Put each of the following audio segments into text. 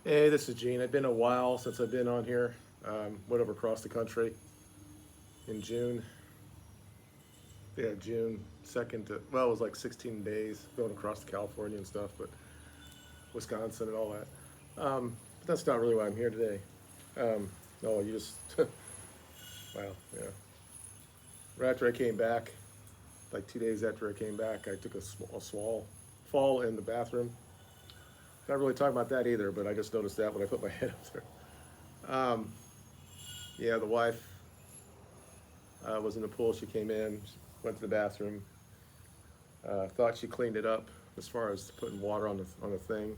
Hey, this is Gene. It's been a while since I've been on here. Went over across the country in June. Yeah, June 2nd to, well, it was like 16 days going across to California and stuff, but Wisconsin and all that. But that's not really why I'm here today. No, you just, wow, yeah. Right after I came back, like 2 days after I came back, I took a small fall in the bathroom. Not really talking about that either, but I just noticed that when I put my head up there. Um, yeah, the wife was in the pool. She came in, went to the bathroom. Thought she cleaned it up as far as putting water on the thing.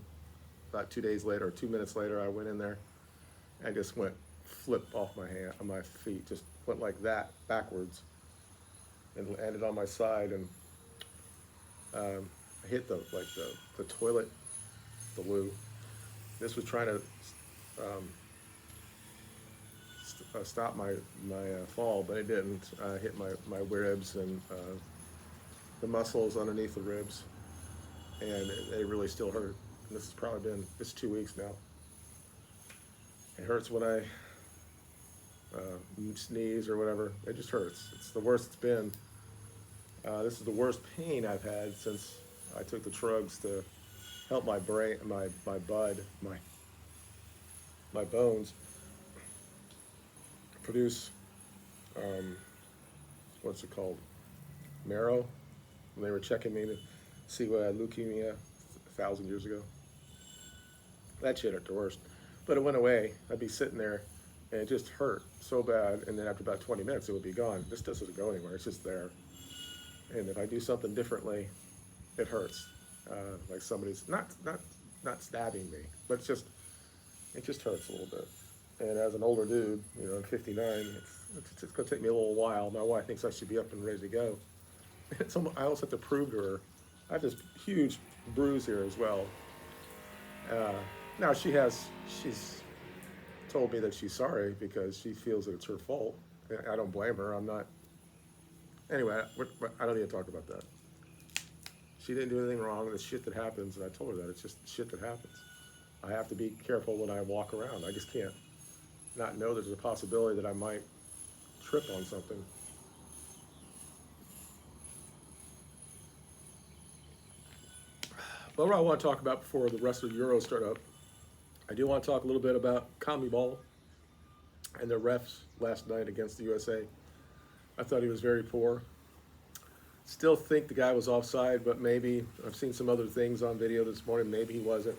About 2 days later, or 2 minutes later, I went in there and just went flip off my hand, on my feet, just went like that backwards and landed on my side and I hit the toilet, the loo. This was trying to um, stop my fall, but it didn't. I hit my ribs and the muscles underneath the ribs, and they really still hurt. And this has probably been, it's 2 weeks now. It hurts when I sneeze or whatever. It just hurts. It's the worst it's been. This is the worst pain I've had since I took the drugs to help my brain, my bud, my bones produce um, what's it called, marrow. When they were checking me to see what I had leukemia 1,000 years ago. That shit hurt the worst. But it went away. I'd be sitting there and it just hurt so bad. And then after about 20 minutes, it would be gone. This doesn't go anywhere. It's just there. And if I do something differently, it hurts. Like somebody's not stabbing me, but it just hurts a little bit. And as an older dude, I'm 59, it's going to take me a little while. My wife thinks I should be up and ready to go. I also have to prove to her. I have this huge bruise here as well. Uh, Now she's told me that she's sorry because she feels that it's her fault. I don't blame her. I'm not. Anyway, I don't need to talk about that. She didn't do anything wrong. The shit that happens, and I told her that it's just shit that happens. I have to be careful when I walk around. I just can't not know there's a possibility that I might trip on something. But what I want to talk about before the rest of the Euros start up, I do want to talk a little bit about CONMEBOL and the refs last night against the USA. I thought he was very poor. Still think the guy was offside, but maybe I've seen some other things on video this morning. Maybe he wasn't.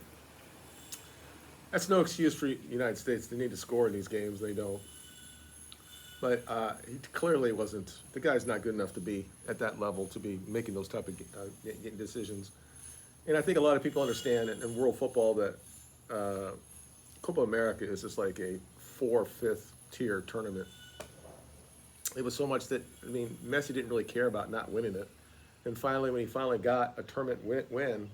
That's no excuse for the United States. They need to score in these games. They don't. But he clearly wasn't. The guy's not good enough to be at that level to be making those type of decisions. And I think a lot of people understand in world football that Copa America is just like a 4/5 tier tournament. It was so much that, Messi didn't really care about not winning it. And finally, when he finally got a tournament win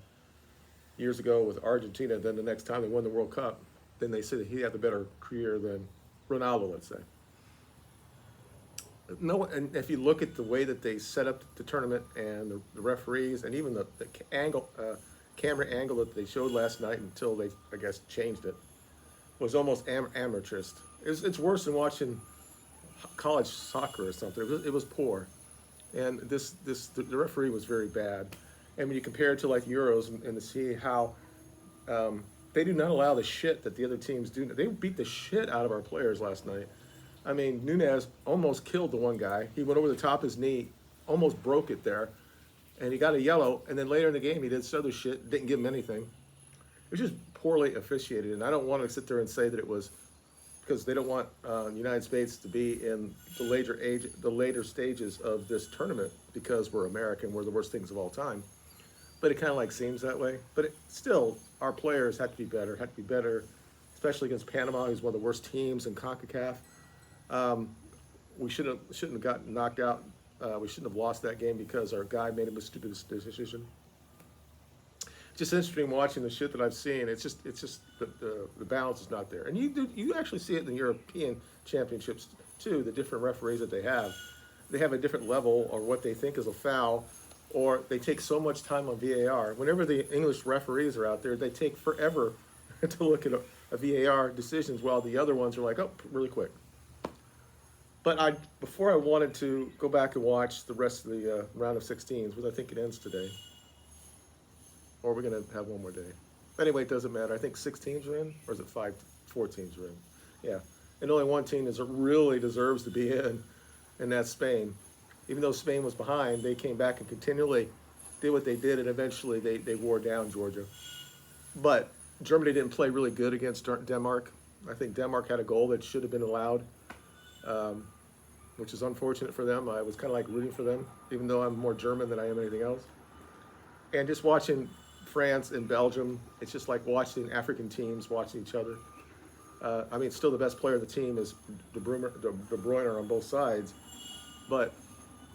years ago with Argentina, then the next time they won the World Cup, then they said that he had the better career than Ronaldo, let's say. No, and if you look at the way that they set up the tournament and the referees and even the camera angle that they showed last night until they, I guess, changed it, was almost amateurist. It's worse than watching college soccer or something. It was poor, and the referee was very bad. And when you compare it to like Euros and to see how they do not allow the shit that the other teams do, they beat the shit out of our players last night. Nunez almost killed the one guy. He went over the top of his knee, almost broke it there, and he got a yellow. And then later in the game, he did some other shit, didn't give him anything. It was just poorly officiated. And I don't want to sit there and say that it was because they don't want the United States to be in the later stages of this tournament because we're American, we're the worst things of all time. But it kind of like seems that way. But still, our players had to be better, especially against Panama, who's one of the worst teams in CONCACAF. We shouldn't have gotten knocked out. We shouldn't have lost that game because our guy made a stupid decision. Just interesting watching the shit that I've seen. It's just the balance is not there, and you actually see it in the European Championships too. The different referees that they have a different level or what they think is a foul, or they take so much time on VAR. Whenever the English referees are out there, they take forever to look at a VAR decisions, while the other ones are like, oh, really quick. But before I wanted to go back and watch the rest of the round of 16s, which I think it ends today, or we're gonna have one more day. Anyway, it doesn't matter. I think 6 teams are in, or is it 4 teams are in? Yeah, and only one team that really deserves to be in, and that's Spain. Even though Spain was behind, they came back and continually did what they did, and eventually they wore down Georgia. But Germany didn't play really good against Denmark. I think Denmark had a goal that should have been allowed, which is unfortunate for them. I was kind of like rooting for them, even though I'm more German than I am anything else. And just watching France and Belgium, it's just like watching African teams watching each other. I mean, still the best player of the team is De Bruyne on both sides, but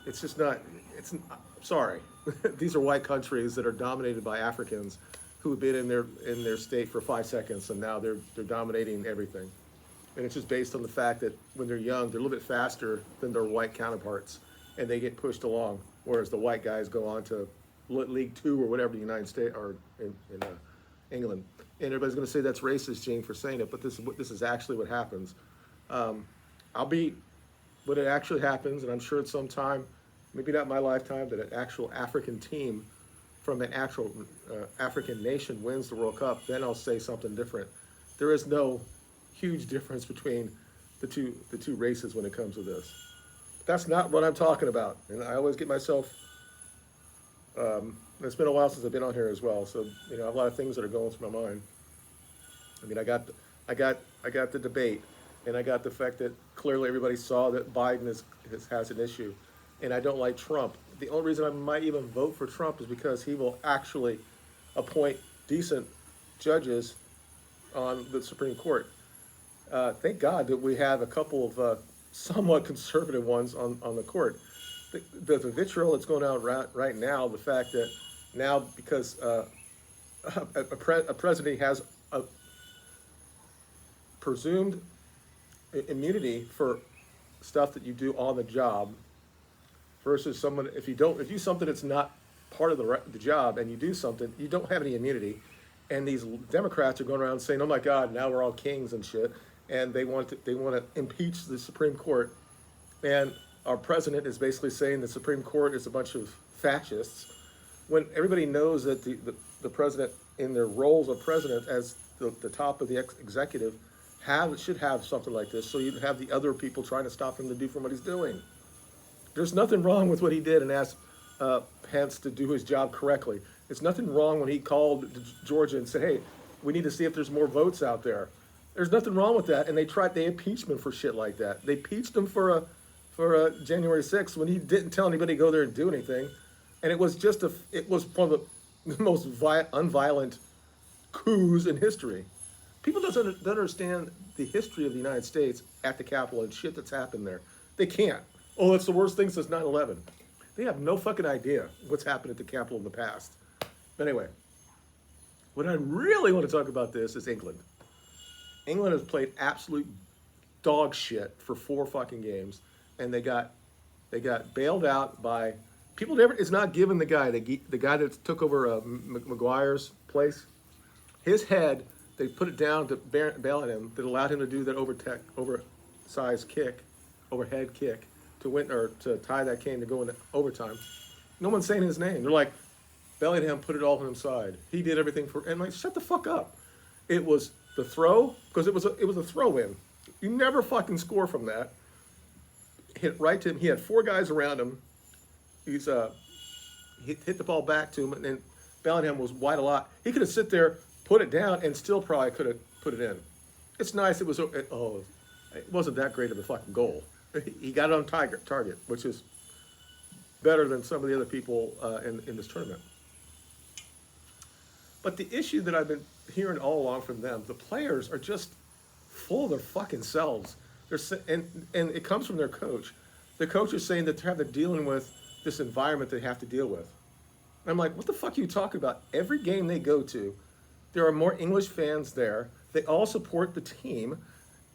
it's just not. Sorry, these are white countries that are dominated by Africans who have been in their state for 5 seconds, and now they're dominating everything. And it's just based on the fact that when they're young, they're a little bit faster than their white counterparts, and they get pushed along. Whereas the white guys go on to League Two or whatever the United States or in England. And everybody's going to say that's racist, Gene, for saying it, but this is actually what happens. I'll be when it actually happens, and I'm sure at some time, maybe not my lifetime, that an actual African team from an actual African nation wins the World Cup, then I'll say something different. There is no huge difference between the two races when it comes to this. That's not what I'm talking about, and I always get myself. It's been a while since I've been on here as well, so I have a lot of things that are going through my mind. I mean, I got the debate, and I got the fact that clearly everybody saw that Biden has an issue, and I don't like Trump. The only reason I might even vote for Trump is because he will actually appoint decent judges on the Supreme Court. Thank God that we have a couple of somewhat conservative ones on the court. The vitriol that's going out right now, the fact that now because a president has a presumed immunity for stuff that you do on the job, versus someone if you do something that's not part of the job and you do something, you don't have any immunity. And these Democrats are going around saying, "Oh my God, now we're all kings and shit," and they want to impeach the Supreme Court, and our president is basically saying the Supreme Court is a bunch of fascists, when everybody knows that the president, in their roles of president as the top of the executive, should have something like this, so you have the other people trying to stop him to do from what he's doing. There's nothing wrong with what he did and asked Pence to do his job correctly. There's nothing wrong when he called Georgia and said, "Hey, we need to see if there's more votes out there." There's nothing wrong with that, and they impeached him for shit like that. They impeached him for January 6th when he didn't tell anybody to go there and do anything, and it was one of the most unviolent coups in history. People don't understand the history of the United States at the Capitol and shit that's happened there. They can't. Oh, that's the worst thing since 9/11. They have no fucking idea what's happened at the Capitol in the past. But anyway, what I really want to talk about this is England. England has played absolute dog shit for 4 fucking games, and they got bailed out by people. It's not given the guy that took over Maguire's place, his head. They put it down to bail him, that allowed him to do that oversized kick, overhead kick, to win or to tie that game to go into overtime. No one's saying his name. They're like, Bellingham put it all on his side. He did everything and like, shut the fuck up. It was the throw, because it was a throw in. You never fucking score from that. Hit right to him. He had 4 guys around him. He hit the ball back to him, and then Bellingham was wide a lot. He could have sit there, put it down, and still probably could have put it in. It's nice. It wasn't that great of a fucking goal. He got it on target, which is better than some of the other people in this tournament. But the issue that I've been hearing all along from them, the players are just full of their fucking selves. And it comes from their coach. The coach is saying that they're dealing with this environment they have to deal with. And I'm like, what the fuck are you talking about? Every game they go to, there are more English fans there. They all support the team.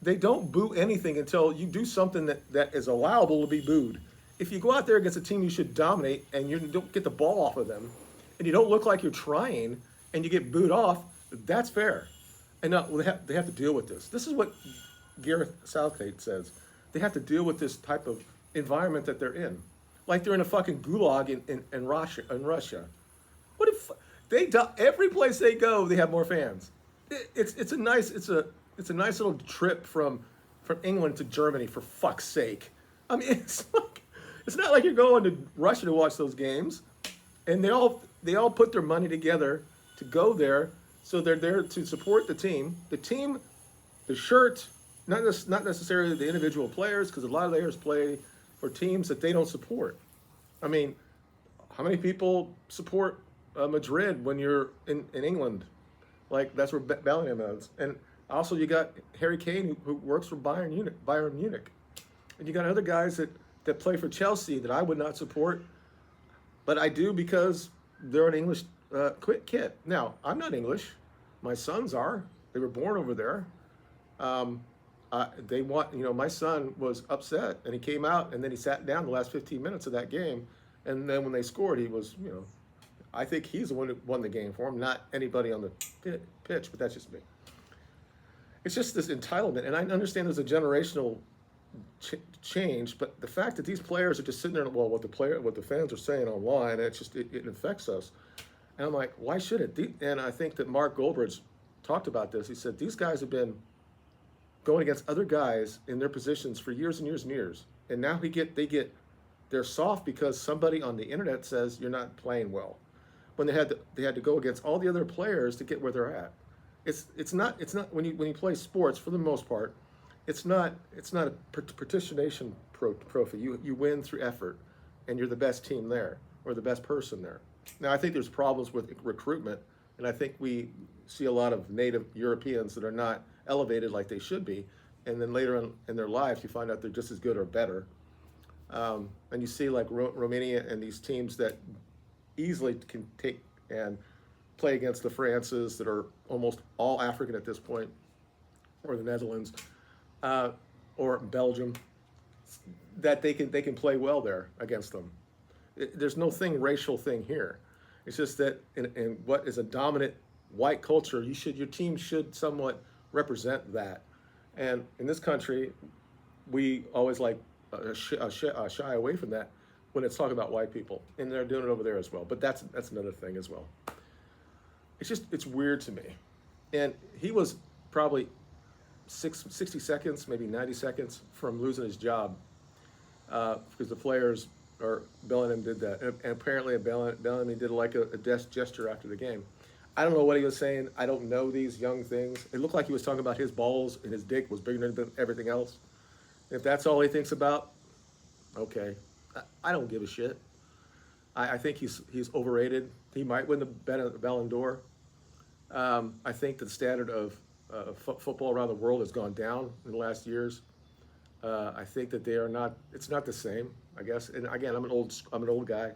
They don't boo anything until you do something that is allowable to be booed. If you go out there against a team you should dominate and you don't get the ball off of them, and you don't look like you're trying, and you get booed off, that's fair. And now they have to deal with this. This is what Gareth Southgate says. They have to deal with this type of environment that they're in. Like they're in a fucking gulag in Russia. What if they do, every place they go, they have more fans? It's a nice nice little trip from England to Germany, for fuck's sake. I mean, it's not like you're going to Russia to watch those games, and they all put their money together to go there, so they're there to support the team. The team, the shirt, not necessarily the individual players, because a lot of players play for teams that they don't support. I mean, how many people support Madrid when you're in England? Like that's where Bellingham is, and also you got Harry Kane who works for Bayern Munich, and you got other guys that play for Chelsea that I would not support, but I do because they're an English kit. Now I'm not English, my sons are. They were born over there. They want, my son was upset and he came out and then he sat down the last 15 minutes of that game, and then when they scored, he was, I think he's the one who won the game for him, not anybody on the pitch, but that's just me. It's just this entitlement, and I understand there's a generational change, but the fact that these players are just sitting there, well, what the fans are saying online, it affects us. And I'm like, why should it? And I think that Mark Goldbridge talked about this. He said these guys have been going against other guys in their positions for years and years and years, and now they're soft because somebody on the internet says you're not playing well, when they had to go against all the other players to get where they're at. It's not when you play sports, for the most part, it's not a participation trophy. You win through effort, and you're the best team there or the best person there. Now I think there's problems with recruitment, and I think we see a lot of native Europeans that are not elevated like they should be, and then later on in their lives you find out they're just as good or better. And you see like Romania and these teams that easily can take and play against the Frances that are almost all African at this point, or the Netherlands, or Belgium, that they can play well there against them. There's no racial thing here. It's just that in what is a dominant white culture, your team should somewhat represent that. And in this country, we always shy away from that when it's talking about white people, and they're doing it over there as well. But that's another thing as well. It's weird to me. And he was probably 60 seconds, maybe 90 seconds from losing his job, because the players, or Bellingham did that. And apparently Bellingham did like a gesture after the game. I don't know what he was saying. I don't know these young things. It looked like he was talking about his balls and his dick was bigger than everything else. If that's all he thinks about, okay. I don't give a shit. I think he's overrated. He might win the Ballon d'Or. I think the standard of football around the world has gone down in the last years. I think that it's not the same, I guess. And again, I'm an old guy.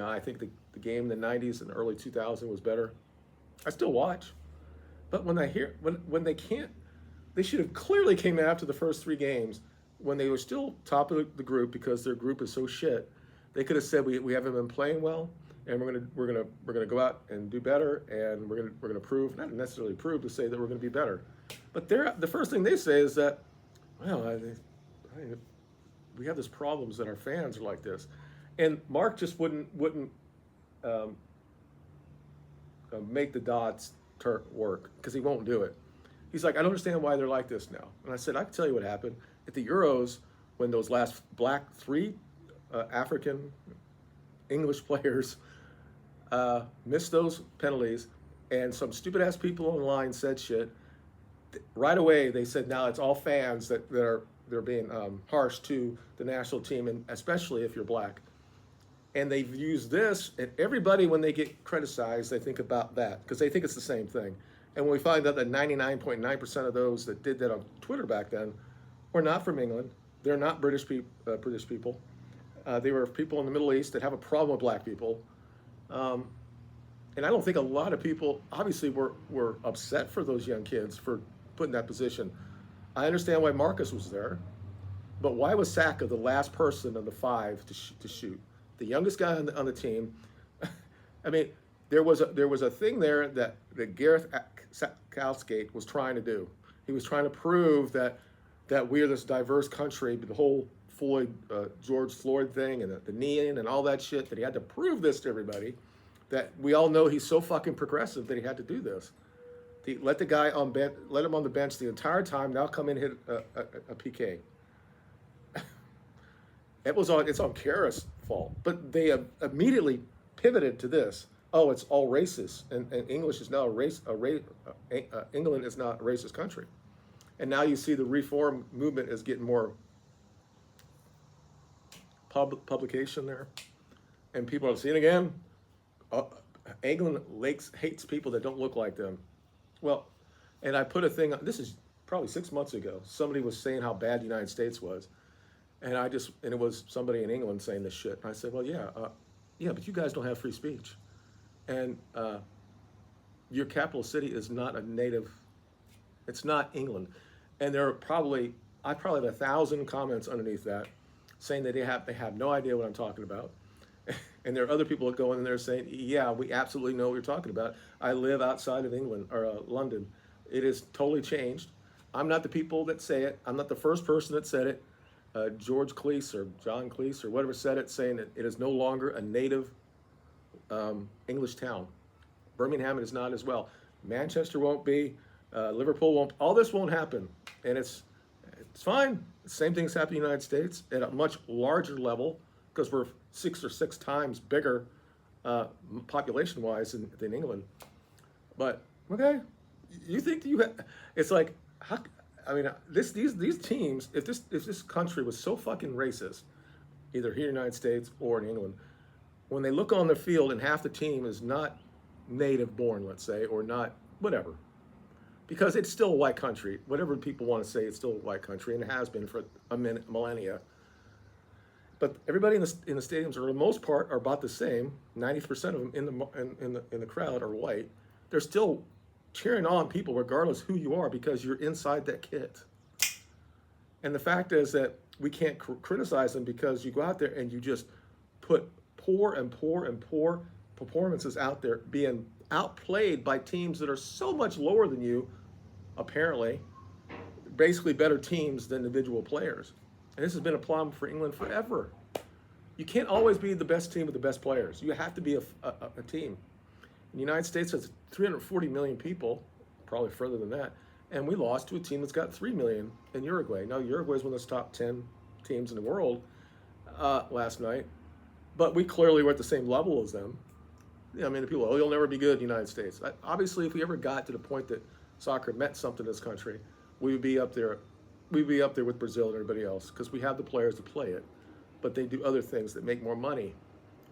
I think the game in the 90s and early 2000s was better. I still watch. But when when they can't, they should have clearly came after the first 3 games when they were still top of the group, because their group is so shit. They could have said we haven't been playing well, and we're gonna go out and do better, and we're gonna prove, not necessarily prove, to say that we're gonna be better. But the first thing they say is that, well, we have this problems that our fans are like this, and Mark just wouldn't make the dots work, because he won't do it. He's like, I don't understand why they're like this now. And I said, I can tell you what happened at the Euros when those last black 3 African English players missed those penalties, and some stupid ass people online said shit. Right away they said, now it's all fans they're being harsh to the national team, and especially if you're black. And they've used this, and everybody, when they get criticized, they think about that, because they think it's the same thing. And when we find out that 99.9% of those that did that on Twitter back then were not from England, they're not British people. They were people in the Middle East that have a problem with black people. And I don't think a lot of people, obviously, were upset for those young kids for put in that position. I understand why Marcus was there, but why was Saka the last person of the 5 to shoot? The youngest guy on the team. I mean, there was a thing there that Gareth Southgate was trying to do. He was trying to prove that we're this diverse country, but the whole George Floyd thing and the kneeing and all that shit, that he had to prove this to everybody, that we all know he's so fucking progressive that he had to do this. He let the guy let him on the bench the entire time, now come in and hit a PK. It's on Kara's fault, but they immediately pivoted to this. Oh, it's all racist, and English is now England is not a racist country. And now you see the reform movement is getting more publication there, and people are seeing again. England hates people that don't look like them. Well, and I put a thing. This is probably 6 months ago. Somebody was saying how bad the United States was, and it was somebody in England saying this shit. And I said, well, yeah, but you guys don't have free speech, and your capital city is not a native. It's not England, and I probably have 1,000 comments underneath that, saying that they have no idea what I'm talking about. And there are other people that go in there saying, yeah, we absolutely know what you're talking about. I live outside of England or London. It has totally changed. I'm not the people that say it. I'm not the first person that said it. George Cleese or John Cleese or whatever said it, saying that it is no longer a native English town. Birmingham is not as well. Manchester won't be. Liverpool won't. All this won't happen. And it's fine. The same thing's happening in the United States at a much larger level, because we're 6 or 6 times bigger population-wise than England. But okay, you think it's like, I mean, these teams. If this country was so fucking racist, either here in the United States or in England, when they look on the field and half the team is not native born, let's say, or not whatever, because it's still a white country. Whatever people want to say, it's still a white country, and it has been for millennia. But everybody in the stadiums, or for the most part, are about the same. 90% of them in the crowd are white. They're still cheering on people regardless who you are, because you're inside that kit. And the fact is that we can't criticize them, because you go out there and you just put poor performances out there, being outplayed by teams that are so much lower than you, apparently, basically better teams than individual players. And this has been a problem for England forever. You can't always be the best team with the best players. You have to be a team. The United States has 340 million people, probably further than that, and we lost to a team that's got 3 million in Uruguay. Now, Uruguay is one of those top 10 teams in the world last night, but we clearly were at the same level as them. I mean, the people, oh, you'll never be good in the United States. Obviously, if we ever got to the point that soccer meant something to this country, we would be up there. We'd be up there with Brazil and everybody else, because we have the players to play it, but they do other things that make more money,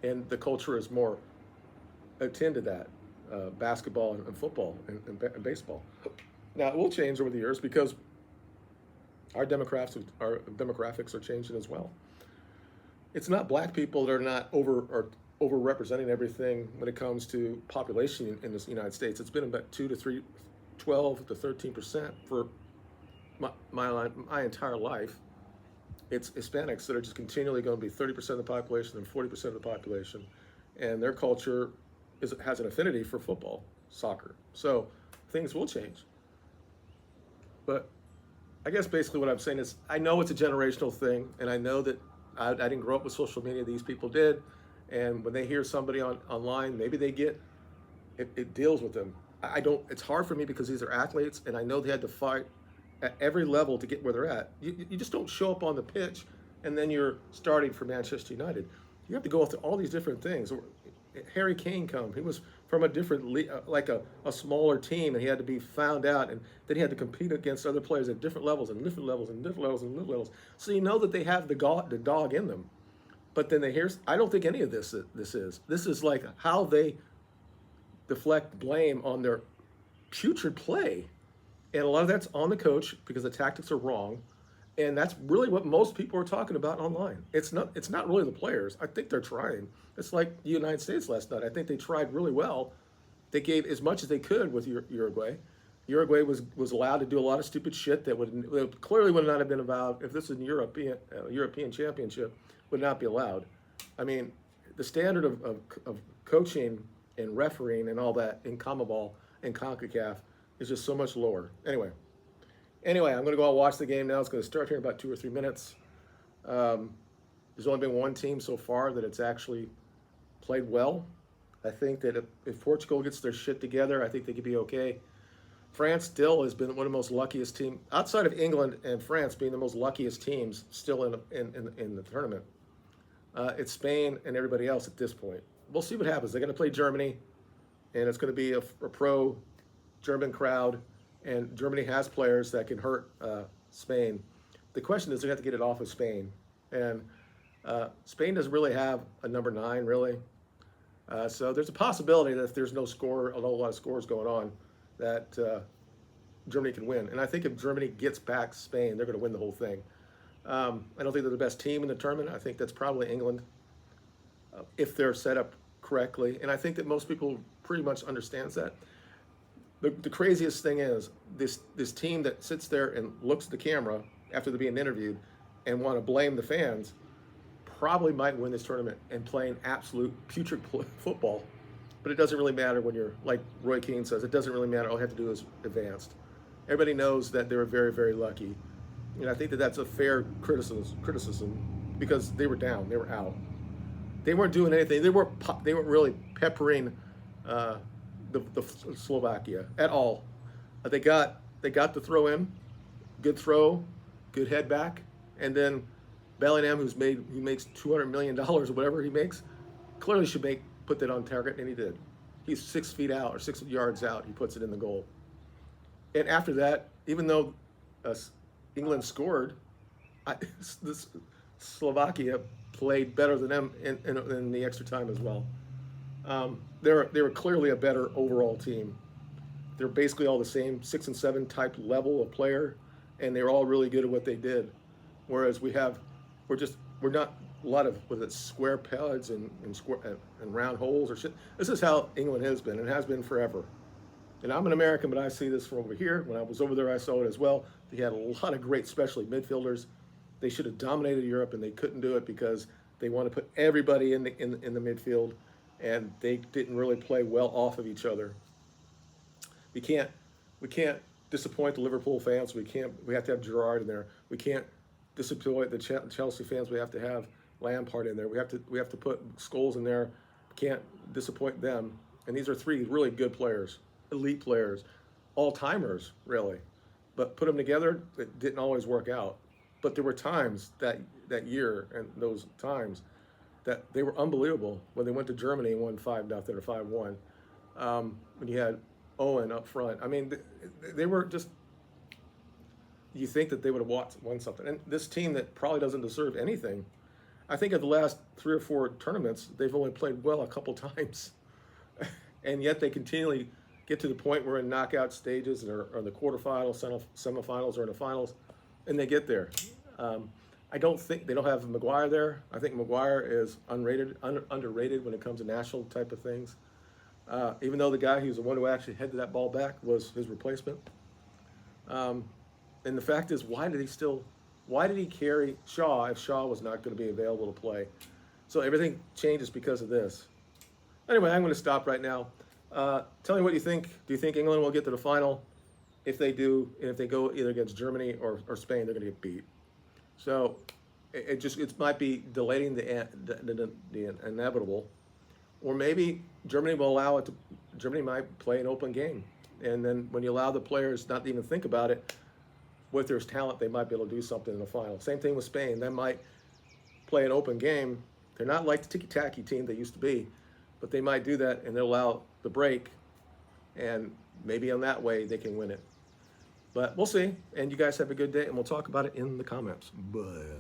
and the culture is more akin to that, basketball and football and baseball. Now, it will change over the years, because our demographics are changing as well. It's not black people that are not overrepresenting everything when it comes to population in the United States. It's been about 12 to 13% for my entire life. It's Hispanics that are just continually going to be 30% of the population and 40% of the population, and their culture has an affinity for football, soccer. So things will change. But I guess basically what I'm saying is, I know it's a generational thing, and I know that I didn't grow up with social media. These people did, and when they hear somebody online, maybe they get it deals with them. I don't. It's hard for me, because these are athletes, and I know they had to fight at every level to get where they're at. You just don't show up on the pitch and then you're starting for Manchester United. You have to go through all these different things. Harry Kane he was from a different like a smaller team, and he had to be found out, and then he had to compete against other players at different levels and different levels and different levels and different levels. So you know that they have the dog in them. But then I don't think any of this is like how they deflect blame on their putrid play. And a lot of that's on the coach, because the tactics are wrong. And that's really what most people are talking about online. It's not really the players. I think they're trying. It's like the United States last night. I think they tried really well. They gave as much as they could with Uruguay. Uruguay was allowed to do a lot of stupid shit that clearly would not have been allowed if this was a European championship, would not be allowed. I mean, the standard of coaching and refereeing and all that in CONMEBOL and CONCACAF is just so much lower. Anyway, I'm going to go out and watch the game now. It's going to start here in about 2 or 3 minutes. There's only been one team so far that it's actually played well. I think that if Portugal gets their shit together, I think they could be okay. France still has been one of the most luckiest teams, outside of England and France being the most luckiest teams still in the tournament. It's Spain and everybody else at this point. We'll see what happens. They're going to play Germany, and it's going to be a pro-German crowd, and Germany has players that can hurt Spain. The question is, they have to get it off of Spain, and Spain doesn't really have a number 9, really. So there's a possibility that if there's no score, a whole lot of scores going on, that Germany can win. And I think if Germany gets back Spain, they're going to win the whole thing. I don't think they're the best team in the tournament. I think that's probably England, if they're set up correctly. And I think that most people pretty much understands that. The craziest thing is this team that sits there and looks at the camera after they're being interviewed and want to blame the fans probably might win this tournament and playing absolute putrid football. But it doesn't really matter when you're, like Roy Keane says, it doesn't really matter. All you have to do is advanced. Everybody knows that they were very, very lucky. And I think that that's a fair criticism because they were down, they were out. They weren't doing anything. They weren't really peppering the Slovakia at all. They got the throw in, good throw, good head back, and then Bellingham, who makes $200 million or whatever he makes, clearly should put that on target, and he did. He's 6 feet out or 6 yards out. He puts it in the goal. And after that, even though England scored, Slovakia played better than them in the extra time as well. They were clearly a better overall team. They're basically all the same 6 and 7 type level of player, and they're all really good at what they did. Whereas we're not a lot of square pads and round holes or shit. This is how England has been and has been forever. And I'm an American, but I see this from over here. When I was over there, I saw it as well. They had a lot of great, especially midfielders. They should have dominated Europe, and they couldn't do it because they want to put everybody in the midfield, and they didn't really play well off of each other. We can't disappoint the Liverpool fans. We have to have Gerrard in there. We can't disappoint the Chelsea fans. We have to have Lampard in there. We have to put Scholes in there. Can't disappoint them. And these are 3 really good players, elite players, all-timers, really. But put them together, it didn't always work out. But there were times that year and those times that they were unbelievable when they went to Germany and won 5-0 or 5-1. When you had Owen up front. I mean, they were just, you think that they would have won something. And this team that probably doesn't deserve anything, I think of the last 3 or 4 tournaments, they've only played well a couple times. And yet they continually get to the point where in knockout stages or the quarterfinals, semifinals, or in the finals, and they get there. I don't think they don't have Maguire there. I think Maguire is underrated when it comes to national type of things. Even though the guy who's the one who actually headed that ball back was his replacement. And the fact is, why did he carry Shaw if Shaw was not going to be available to play? So everything changes because of this. Anyway, I'm going to stop right now. Tell me what you think. Do you think England will get to the final? If they do, and if they go either against Germany or Spain, they're going to get beat. So it might be delaying the inevitable, or maybe Germany will allow it to. Germany might play an open game, and then when you allow the players not to even think about it, with their talent, they might be able to do something in the final. Same thing with Spain. They might play an open game. They're not like the ticky-tacky team they used to be, but they might do that, and they'll allow the break, and maybe on that way they can win it. But we'll see, and you guys have a good day, and we'll talk about it in the comments. Bye.